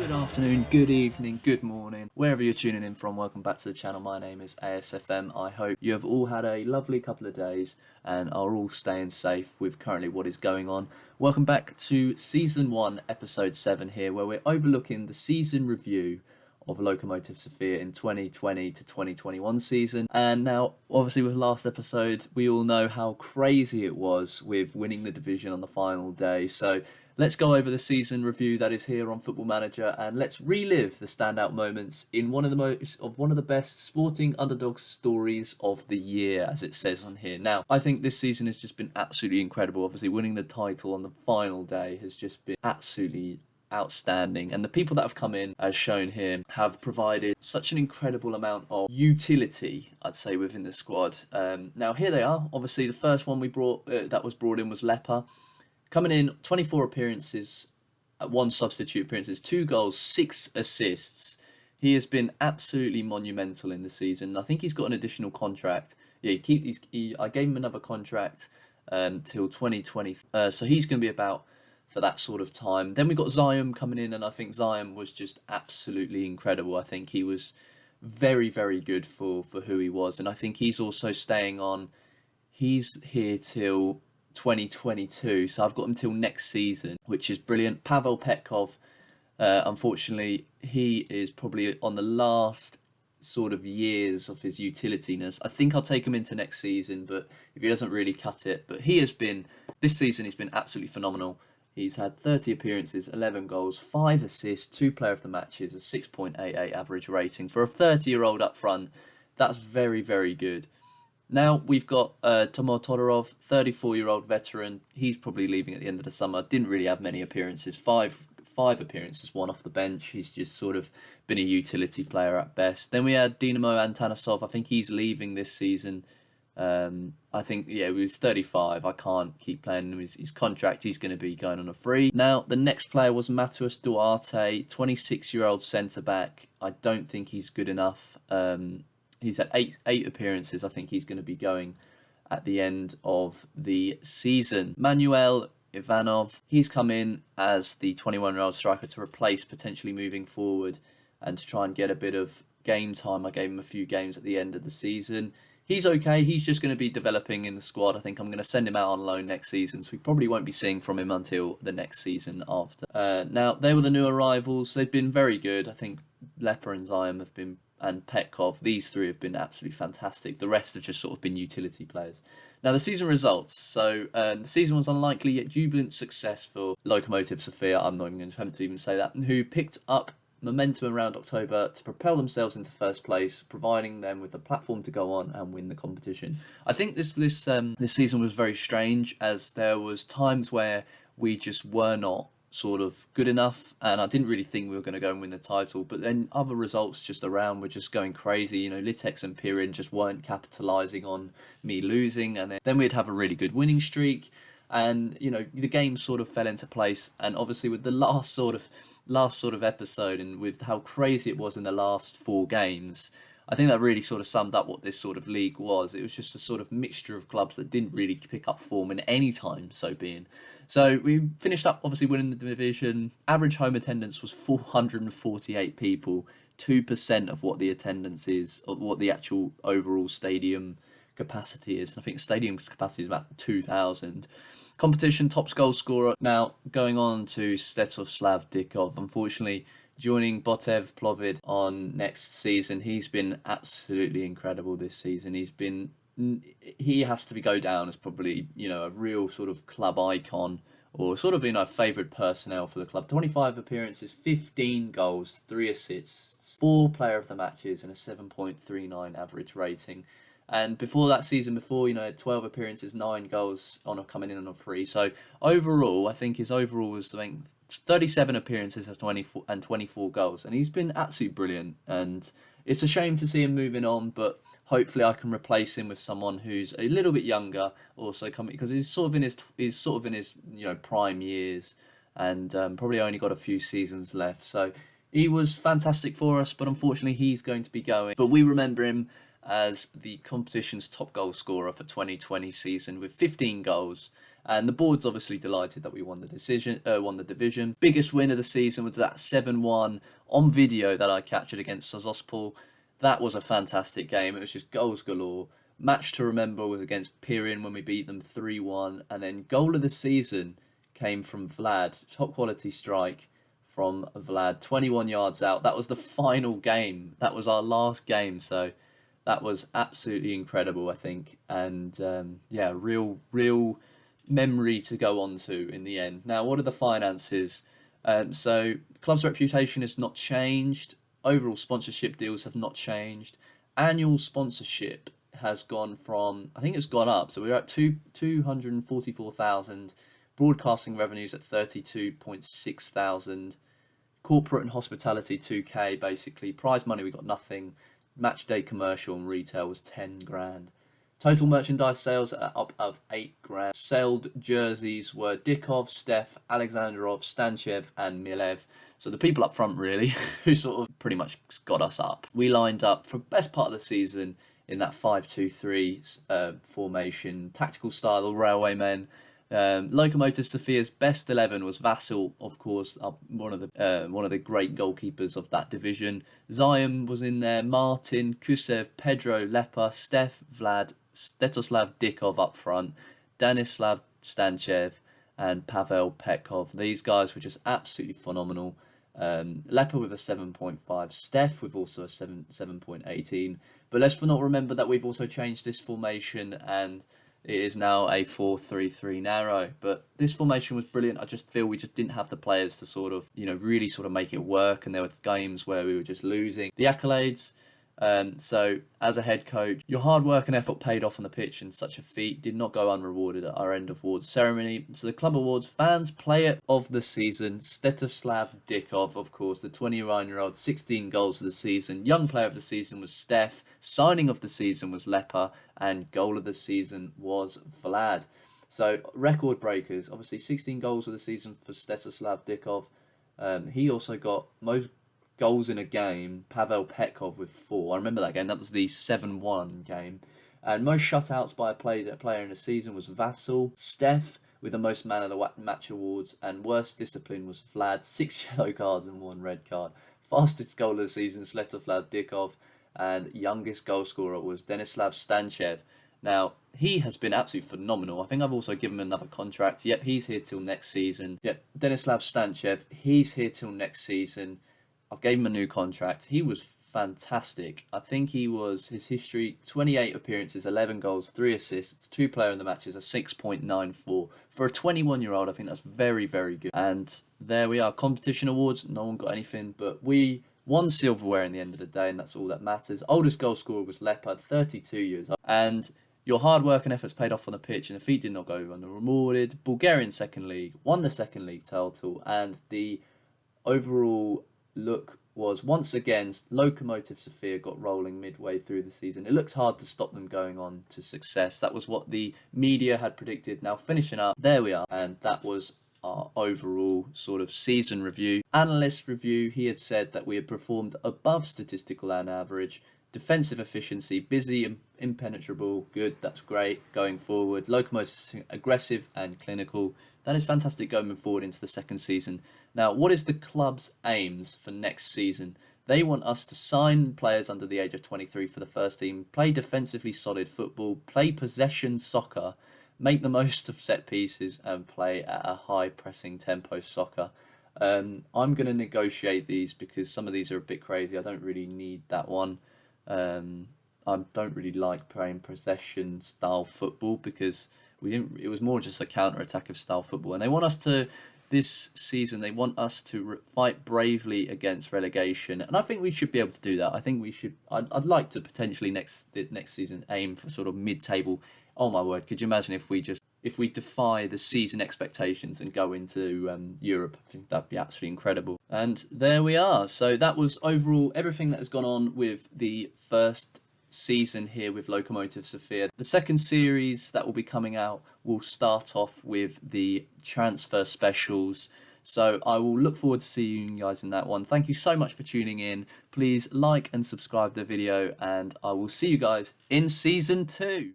Good afternoon, good evening, good morning, wherever you're tuning in from. Welcome back to the channel. My name is ASFM. I hope you have all had a lovely couple of days and are all staying safe with currently what is going on. Welcome back to Season 1, Episode 7 here, where we're overlooking the season review of Lokomotiv Sofia in 2020 to 2021 season. And now, obviously, with last episode, we all know how crazy it was with winning the division on the final day. So let's go over the season review that is here on Football Manager, and let's relive the standout moments in one of the best sporting underdog stories of the year, as it says on here. Now, I think this season has just been absolutely incredible. Obviously, winning the title on the final day has just been absolutely outstanding, and the people that have come in, as shown here, have provided such an incredible amount of utility, I'd say, within the squad. Now here they are. Obviously, the first one we brought that was brought in was Leper, coming in 24 appearances, 1 substitute appearances, 2 goals, 6 assists. He has been absolutely monumental in the season. I think he's got an additional contract. Yeah, I gave him another contract till 2020, so he's going to be about for that sort of time. Then we got Zion coming in, and I think Zion was just absolutely incredible. I think he was very, very good for who he was, and I think he's also staying on. He's here till 2022, so I've got him till next season, which is brilliant. Pavel Petkov, unfortunately, he is probably on the last sort of years of his utilitiness. I think I'll take him into next season, but if he doesn't really cut it. But this season he's been absolutely phenomenal. He's had 30 appearances, 11 goals, 5 assists, 2 player of the matches, a 6.88 average rating. For a 30-year-old up front, that's very, very good. Now we've got Tomo Todorov, 34-year-old veteran. He's probably leaving at the end of the summer. Didn't really have many appearances. Five appearances, 1 off the bench. He's just sort of been a utility player at best. Then we had Dinamo Antanasov. I think he's leaving this season. I think, he was 35. I can't keep playing him. His contract, he's going to be going on a free. Now, the next player was Matheus Duarte, 26-year-old centre-back. I don't think he's good enough. He's had eight appearances. I think he's going to be going at the end of the season. Manuel Ivanov, he's come in as the 21-year-old striker to replace potentially moving forward and to try and get a bit of game time. I gave him a few games at the end of the season. He's okay. He's just going to be developing in the squad. I think I'm going to send him out on loan next season, so we probably won't be seeing from him until the next season after. Now, they were the new arrivals. They've been very good. I think Leper and Zion have been, and Petkov, these 3 have been absolutely fantastic. The rest have just sort of been utility players. Now, the season results. So, the season was unlikely yet jubilant success for Lokomotiv Sofia. I'm not even going to attempt to even say that. Who picked up momentum around October to propel themselves into first place, providing them with a platform to go on and win the competition. I think this season was very strange, as there was times where we just were not sort of good enough, and I didn't really think we were going to go and win the title, but then other results just around were just going crazy. Litex and Pirin just weren't capitalizing on me losing, and then we'd have a really good winning streak, and the game sort of fell into place. And obviously with the last sort of episode, and with how crazy it was in the last 4 games, I think that really sort of summed up what this sort of league was. It was just a sort of mixture of clubs that didn't really pick up form in any time, so being. So we finished up obviously winning the division. Average home attendance was 448 people, 2% of what the attendance is, of what the actual overall stadium capacity is. I think stadium capacity is about 2,000. Competition top goal scorer. Now, going on to Stetoslav Dikov, unfortunately joining Botev Plovid on next season. He's been absolutely incredible this season. He has to go down as probably, a real sort of club icon, or sort of, favoured personnel for the club. 25 appearances, 15 goals, 3 assists, 4 player of the matches, and a 7.39 average rating. And before that season, 12 appearances, 9 goals coming in on a free. So overall, I think his overall was 37 appearances has 24 goals, and he's been absolutely brilliant. And it's a shame to see him moving on, but hopefully I can replace him with someone who's a little bit younger, also coming, because he's sort of in his prime years, and probably only got a few seasons left. So he was fantastic for us, but unfortunately he's going to be going. But we remember him as the competition's top goal scorer for 2020 season with 15 goals. And the board's obviously delighted that we won the division. Biggest win of the season was that 7-1 on video that I captured against Sozopol. That was a fantastic game. It was just goals galore. Match to remember was against Pirin when we beat them 3-1. And then goal of the season came from Vlad. Top quality strike from Vlad. 21 yards out. That was the final game. That was our last game. So that was absolutely incredible, I think. And yeah, real memory to go on to in the end. Now, what are the finances? So the club's reputation has not changed. Overall sponsorship deals have not changed. Annual sponsorship has gone from, I think it's gone up. So we're at 244,000. Broadcasting revenues at 32.6 thousand. Corporate and hospitality 2k basically. Prize money we got nothing. Match day commercial and retail was 10 grand. Total merchandise sales are up of 8 grand. Sold jerseys were Dikov, Steph, Alexandrov, Stanchev and Milev. So the people up front really who sort of pretty much got us up. We lined up for best part of the season in that 5-2-3 formation, tactical style, railwaymen. Lokomotiv Sofia's best 11 was Vasil, of course, one of the great goalkeepers of that division. Zion was in there, Martin, Kusev, Pedro, Lepa, Steph, Vlad, Stetoslav Dikov up front, Danislav Stanchev, and Pavel Petkov. These guys were just absolutely phenomenal. Lepa with a 7.5, Steph with also a 7.18. But let's not remember that we've also changed this formation and it is now a 4-3-3 narrow. But this formation was brilliant. I just feel we just didn't have the players to sort of, really sort of make it work. And there were games where we were just losing. The accolades. So as a head coach, your hard work and effort paid off on the pitch, and such a feat did not go unrewarded at our end of awards ceremony. So the club awards: fans player of the season, Stetoslav Dikov, of course, the 29-year-old, 16 goals of the season. Young player of the season was Steph. Signing of the season was Lepa, and goal of the season was Vlad. So record breakers, obviously 16 goals of the season for Stetoslav Dikov. He also got most goals in a game, Pavel Petkov with 4. I remember that game. That was the 7-1 game. And most shutouts by a player in a season was Vasil. Steph with the most man of the match awards, and worst discipline was Vlad. 6 yellow cards and 1 red card. Fastest goal of the season, Svetoslav Dikov, and youngest goal scorer was Denislav Stanchev. Now, he has been absolutely phenomenal. I think I've also given him another contract. Yep, he's here till next season. Yep, Denislav Stanchev, he's here till next season. I've gave him a new contract. He was fantastic. I think his history, 28 appearances, 11 goals, 3 assists, 2 player in the matches, a 6.94. For a 21-year-old, I think that's very, very good. And there we are. Competition awards, no one got anything, but we won silverware in the end of the day, and that's all that matters. Oldest goal scorer was Leopard, 32 years old. And your hard work and efforts paid off on the pitch, and the feat did not go unrewarded. Bulgarian second league, won the second league title, and the overall look was once again Lokomotiv Sofia got rolling midway through the season. It looked hard to stop them going on to success. That was what the media had predicted. Now finishing up, there we are, and that was our overall sort of season review. Analyst review, he had said that we had performed above statistical and average. Defensive efficiency, busy and impenetrable, good, that's great. Going forward, Lokomotiv aggressive and clinical. That is fantastic going forward into the second season. Now, what is the club's aims for next season? They want us to sign players under the age of 23 for the first team, play defensively solid football, play possession soccer, make the most of set pieces, and play at a high pressing tempo soccer. I'm going to negotiate these because some of these are a bit crazy. I don't really need that one. I don't really like playing possession style football because it was more just a counter-attack of style football, and they want us to this season. They want us to fight bravely against relegation, and I think we should be able to do that. I think we should. I'd like to potentially next season aim for sort of mid-table. Oh my word! Could you imagine if we defy the season expectations and go into Europe? I think that'd be absolutely incredible. And there we are. So that was overall everything that has gone on with the first season here with Lokomotiv Sofia. The second series that will be coming out will start off with the transfer specials So I will look forward to seeing you guys in that one. Thank you so much for tuning in. Please like and subscribe the video, and I will see you guys in season 2.